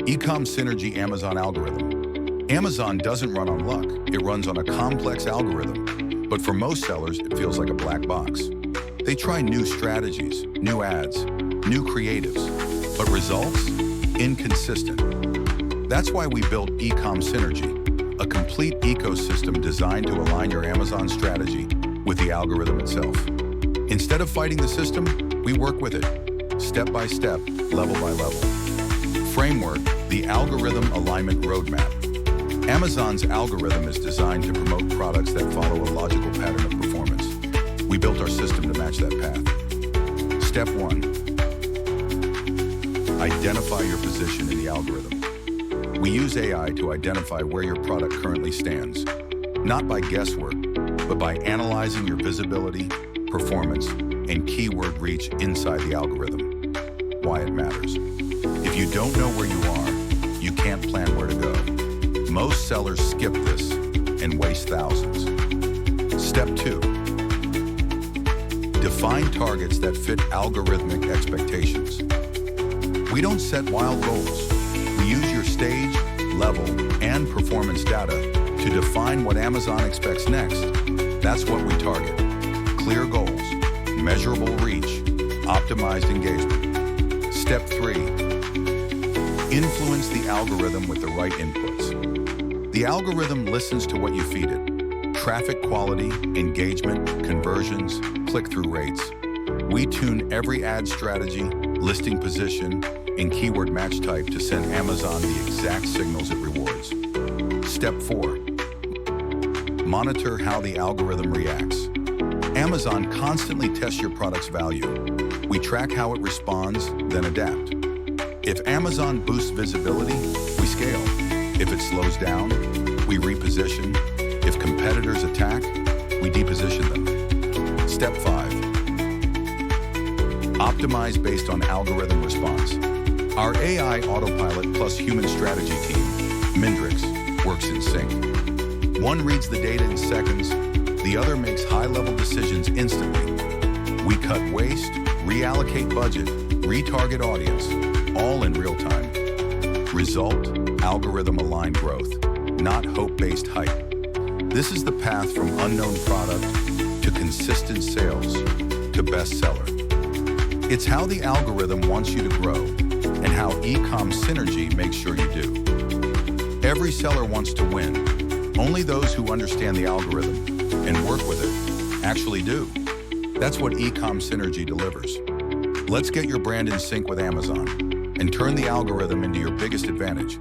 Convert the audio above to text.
EcomSynergy Amazon algorithm. Amazon doesn't run on luck, it runs on a complex algorithm. But for most sellers, it feels like a black box. They try new strategies, new ads, new creatives, but results? Inconsistent. That's why we built EcomSynergy, a complete ecosystem designed to align your Amazon strategy with the algorithm itself. Instead of fighting the system, we work with it, step by step, level by level. Framework, the Algorithm Alignment Roadmap. Amazon's algorithm is designed to promote products that follow a logical pattern of performance. We built our system to match that path. Step 1. Identify your position in the algorithm. We use AI to identify where your product currently stands, not by guesswork, but by analyzing your visibility, performance, and keyword reach inside the algorithm. Why it matters. If you don't know where you are, you can't plan where to go. Most sellers skip this and waste thousands. Step 2. Define targets that fit algorithmic expectations. We don't set wild goals. We use your stage, level, and performance data to define what Amazon expects next. That's what we target. Clear goals, measurable reach, optimized engagement. Step 3. Influence the algorithm with the right inputs. The algorithm listens to what you feed it. Traffic quality, engagement, conversions, click-through rates. We tune every ad strategy, listing position, and keyword match type to send Amazon the exact signals it rewards. Step 4. Monitor how the algorithm reacts. Amazon constantly tests your product's value. We track how it responds, then adapt. If Amazon boosts visibility, we scale. If it slows down, we reposition. If competitors attack, we deposition them. Step 5. Optimize based on algorithm response. Our AI autopilot plus human strategy team, Mindrix, works in sync. One reads the data in seconds, the other makes high-level decisions instantly. We cut waste, reallocate budget, retarget audience, all in real time. Result, algorithm-aligned growth, not hope-based hype. This is the path from unknown product to consistent sales to bestseller. It's how the algorithm wants you to grow and how EcomSynergy makes sure you do. Every seller wants to win. Only those who understand the algorithm and work with it actually do. That's what EcomSynergy delivers. Let's get your brand in sync with Amazon and turn the algorithm into your biggest advantage.